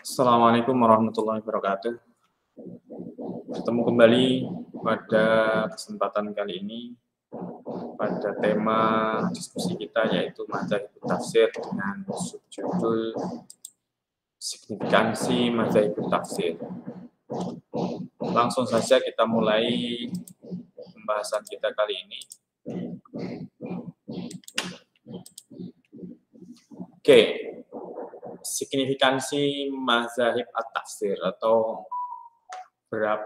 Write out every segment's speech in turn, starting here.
Assalamualaikum warahmatullahi wabarakatuh. Bertemu kembali pada kesempatan kali ini pada tema diskusi kita yaitu Madzhab Tafsir dengan subjudul Signifikansi Madzhab Tafsir. Langsung saja kita mulai pembahasan kita kali ini. Oke. Signifikansi mazhab at-tafsir atau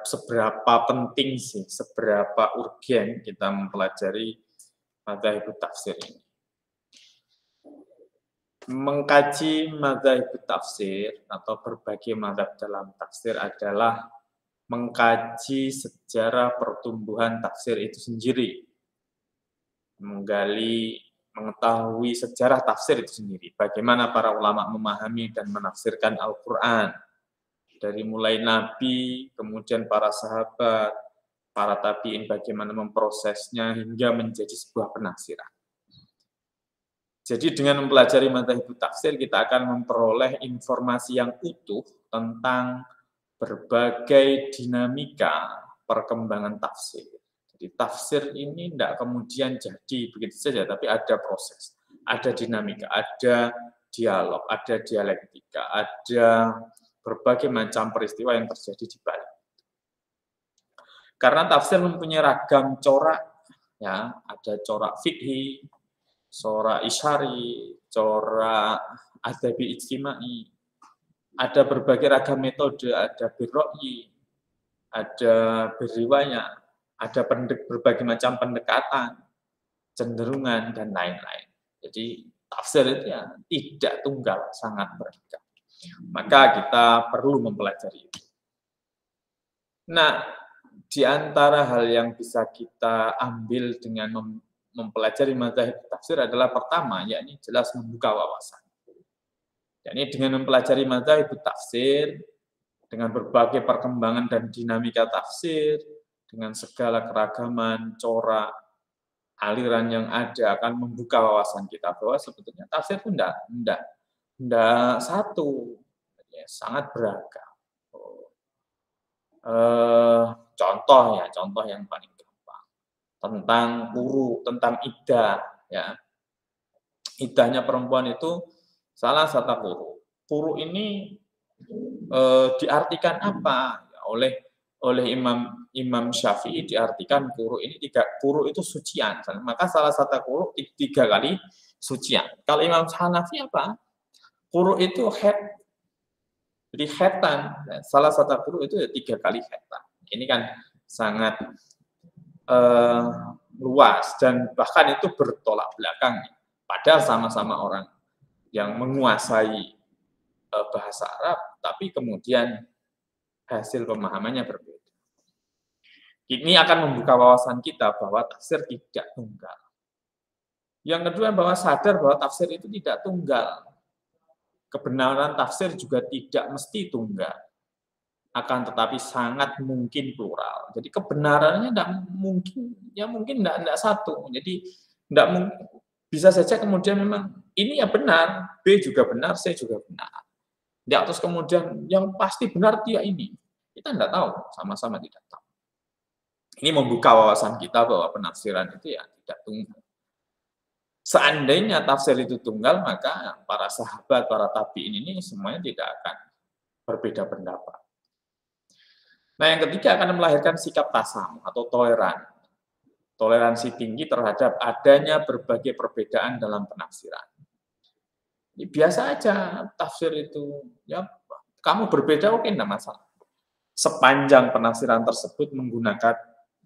seberapa penting sih, seberapa urgen kita mempelajari mazhab tafsir ini. Mengkaji mazhab tafsir atau berbagai mazhab dalam tafsir adalah mengkaji sejarah pertumbuhan tafsir itu sendiri. Mengetahui sejarah tafsir itu sendiri. Bagaimana para ulama memahami dan menafsirkan Al-Quran. Dari mulai Nabi, kemudian para sahabat, para tabi'in, bagaimana memprosesnya hingga menjadi sebuah penafsiran. Jadi dengan mempelajari mazhab tafsir, kita akan memperoleh informasi yang utuh tentang berbagai dinamika perkembangan tafsir. Jadi tafsir ini tidak kemudian jadi begitu saja, tapi ada proses, ada dinamika, ada dialog, ada dialektika, ada berbagai macam peristiwa yang terjadi di balik. Karena tafsir mempunyai ragam corak, ya, ada corak fikhi, corak isyari, corak adabi ijtimai, ada berbagai ragam metode, ada birro'yi, ada beriwayat, ada berbagai macam pendekatan, cenderungan, dan lain-lain. Jadi tafsir itu ya tidak tunggal, sangat beragam. Maka kita perlu mempelajari itu. Nah, di antara hal yang bisa kita ambil dengan mempelajari mazhab tafsir adalah pertama, yakni jelas membuka wawasan. Yakni dengan mempelajari mazhab tafsir, dengan berbagai perkembangan dan dinamika tafsir, dengan segala keragaman, corak, aliran yang ada akan membuka wawasan kita bahwa sebetulnya tafsir itu tidak satu, ya, sangat beragam. Contoh yang paling gampang tentang quru, tentang iddah, ya. Iddahnya perempuan itu salah satu quru. Quru ini diartikan apa? Ya, oleh Imam Syafi'i diartikan quru ini quru itu sucian. Maka salah satu quru 3 kali sucian. Kalau Imam Hanafi apa? Quru itu jadi khaitan. Salah satu quru itu 3 kali khaitan. Ini kan sangat luas dan bahkan itu bertolak belakang. Padahal sama-sama orang yang menguasai bahasa Arab, tapi kemudian hasil pemahamannya berbeda. Ini akan membuka wawasan kita bahwa tafsir tidak tunggal. Yang kedua, bahwa sadar bahwa tafsir itu tidak tunggal. Kebenaran tafsir juga tidak mesti tunggal. Akan tetapi sangat mungkin plural. Jadi kebenarannya tidak mungkin, ya mungkin tidak satu. Jadi tidak mungkin, bisa saja kemudian memang ini ya benar, B juga benar, C juga benar. Ya, terus kemudian yang pasti benar dia ini. Kita tidak tahu, sama-sama tidak tahu. Ini membuka wawasan kita bahwa penafsiran itu ya tidak tunggal. Seandainya tafsir itu tunggal, maka para sahabat, para tabi'in ini semuanya tidak akan berbeda pendapat. Nah, yang ketiga akan melahirkan sikap tasam atau toleran. Toleransi tinggi terhadap adanya berbagai perbedaan dalam penafsiran. Biasa aja tafsir itu, ya kamu berbeda oke, tidak masalah. Sepanjang penafsiran tersebut menggunakan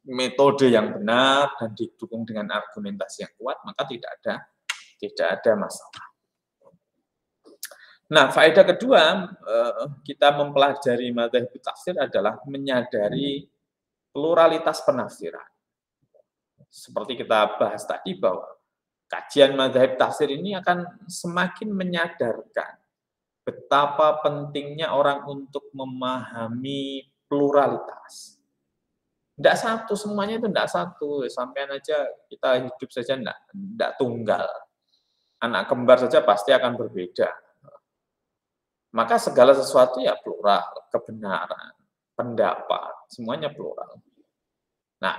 metode yang benar dan didukung dengan argumentasi yang kuat, maka tidak ada masalah. Nah, faedah kedua kita mempelajari mazhab tafsir adalah menyadari pluralitas penafsiran. Seperti kita bahas tadi bahwa kajian mazhab tafsir ini akan semakin menyadarkan betapa pentingnya orang untuk memahami pluralitas. Tidak satu, semuanya itu tidak satu. Sampean aja kita hidup saja tidak tunggal. Anak kembar saja pasti akan berbeda. Maka segala sesuatu ya plural, kebenaran, pendapat, semuanya plural. Nah,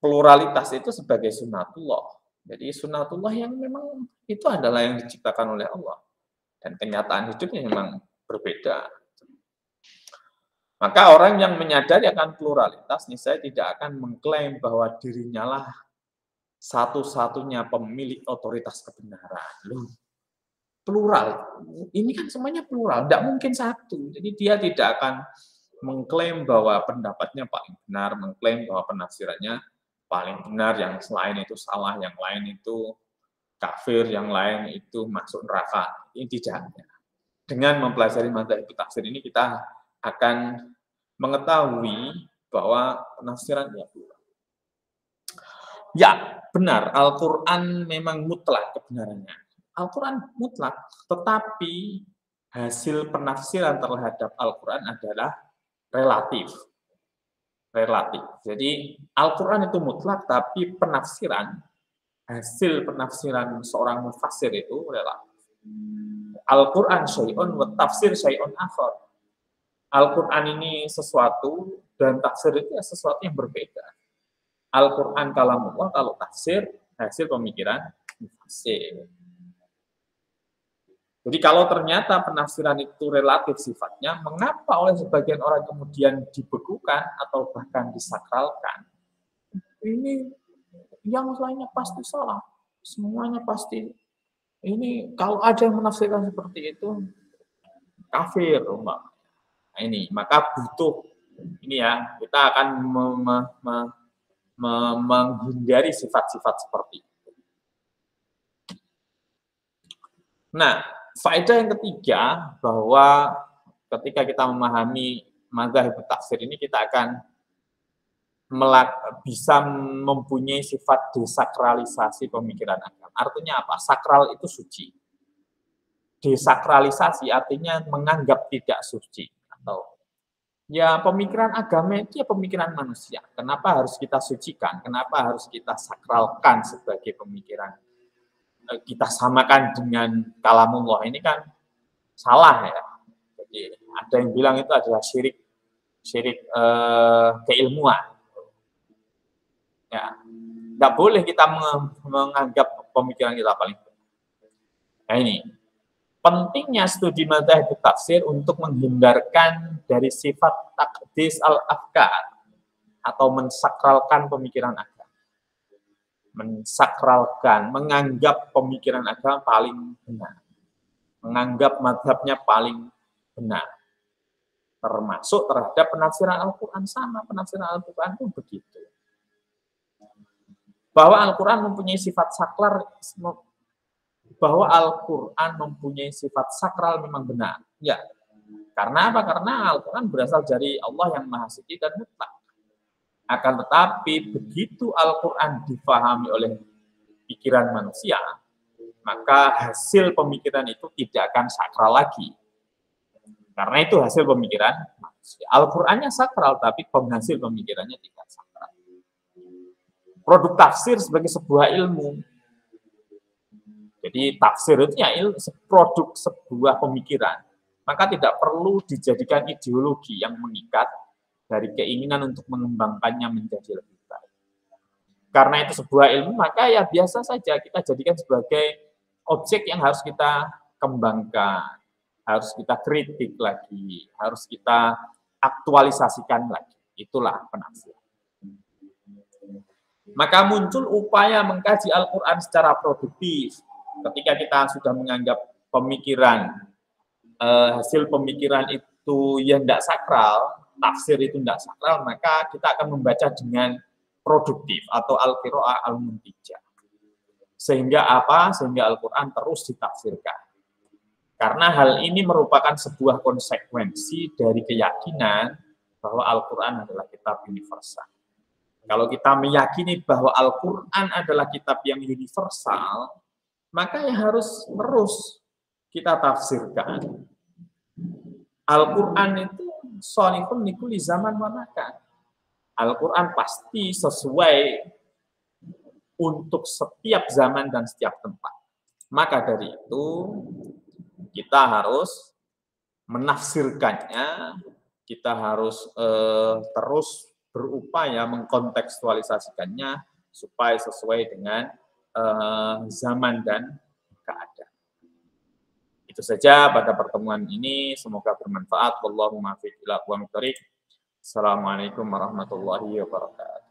pluralitas itu sebagai sunatullah. Jadi sunatullah yang memang itu adalah yang diciptakan oleh Allah. Dan kenyataan hidupnya memang berbeda. Maka orang yang menyadari akan pluralitas, saya tidak akan mengklaim bahwa dirinya lah satu-satunya pemilik otoritas kebenaran. Loh, plural, ini kan semuanya plural, tidak mungkin satu. Jadi dia tidak akan mengklaim bahwa pendapatnya paling benar, mengklaim bahwa penafsirannya paling benar, yang selain itu salah, yang lain itu kafir, yang lain itu masuk neraka. Ini tidak. Dengan mempelajari madzhab tafsir ini kita akan mengetahui bahwa penafsirannya plural. Ya, benar, Al-Quran memang mutlak kebenarannya. Al-Quran mutlak, tetapi hasil penafsiran terhadap Al-Quran adalah relatif. Relatif. Jadi Al-Quran itu mutlak, tapi penafsiran, hasil penafsiran seorang mufassir itu relatif. Al-Quran syai'un wa tafsir syai'un akhar. Al-Quran ini sesuatu dan tafsir itu sesuatu yang berbeda. Al-Quran kalamullah, kalau tafsir hasil pemikiran mufassir. Jadi kalau ternyata penafsiran itu relatif sifatnya, mengapa oleh sebagian orang kemudian dibekukan atau bahkan disakralkan? Ini yang lainnya pasti salah, semuanya pasti. Ini kalau ada yang menafsirkan seperti itu, kafir, Mbak. Nah, ini maka butuh ini ya, kita akan menghindari sifat-sifat seperti itu. Nah, faedah yang ketiga bahwa ketika kita memahami madzhab tafsir ini, kita akan bisa mempunyai sifat desakralisasi pemikiran agama. Artinya apa? Sakral itu suci. Desakralisasi artinya menganggap tidak suci. Atau ya pemikiran agama itu ya pemikiran manusia. Kenapa harus kita sucikan? Kenapa harus kita sakralkan sebagai pemikiran? Kita samakan dengan kalamullah, ini kan salah ya. Jadi ada yang bilang itu adalah syirik keilmuan. Ya, nggak boleh kita menganggap pemikiran kita paling benar. Nah ini pentingnya studi madzhab tafsir untuk menghindarkan dari sifat takdis al-afkar atau mensakralkan pemikiran agama. Mensakralkan, menganggap pemikiran agama paling benar. Menganggap madzhabnya paling benar. Termasuk terhadap penafsiran Al-Quran sama. Penafsiran Al-Quran pun begitu. Bahwa Al-Quran mempunyai sifat sakral, bahwa Al-Quran mempunyai sifat sakral memang benar. Ya. Karena apa? Karena Al-Quran berasal dari Allah yang Maha Suci dan mutlak. Akan tetapi begitu Al-Quran difahami oleh pikiran manusia, maka hasil pemikiran itu tidak akan sakral lagi. Karena itu hasil pemikiran manusia. Al-Qurannya sakral, tapi penghasil pemikirannya tidak sakral. Produk tafsir sebagai sebuah ilmu. Jadi tafsir itu ya produk sebuah pemikiran. Maka tidak perlu dijadikan ideologi yang mengikat dari keinginan untuk mengembangkannya menjadi lebih baik. Karena itu sebuah ilmu, maka ya biasa saja kita jadikan sebagai objek yang harus kita kembangkan, harus kita kritik lagi, harus kita aktualisasikan lagi. Itulah penafsiran. Maka muncul upaya mengkaji Al-Quran secara produktif. Ketika kita sudah menganggap pemikiran, hasil pemikiran itu yang tidak sakral, tafsir itu tidak sakral, maka kita akan membaca dengan produktif atau al-qiraah al-muntijah. Sehingga apa? Sehingga Al-Quran terus ditafsirkan. Karena hal ini merupakan sebuah konsekuensi dari keyakinan bahwa Al-Quran adalah kitab universal. Kalau kita meyakini bahwa Al-Quran adalah kitab yang universal, maka ya harus terus kita tafsirkan. Al-Quran itu sholihun likuli zaman wa makan. Al-Quran pasti sesuai untuk setiap zaman dan setiap tempat. Maka dari itu, kita harus menafsirkannya, kita harus terus berupaya mengkontekstualisasikannya supaya sesuai dengan zaman dan keadaan. Itu saja pada pertemuan ini, semoga bermanfaat. Wallahu muwaffiq ila aqwamit thoriq. Assalamualaikum warahmatullahi wabarakatuh.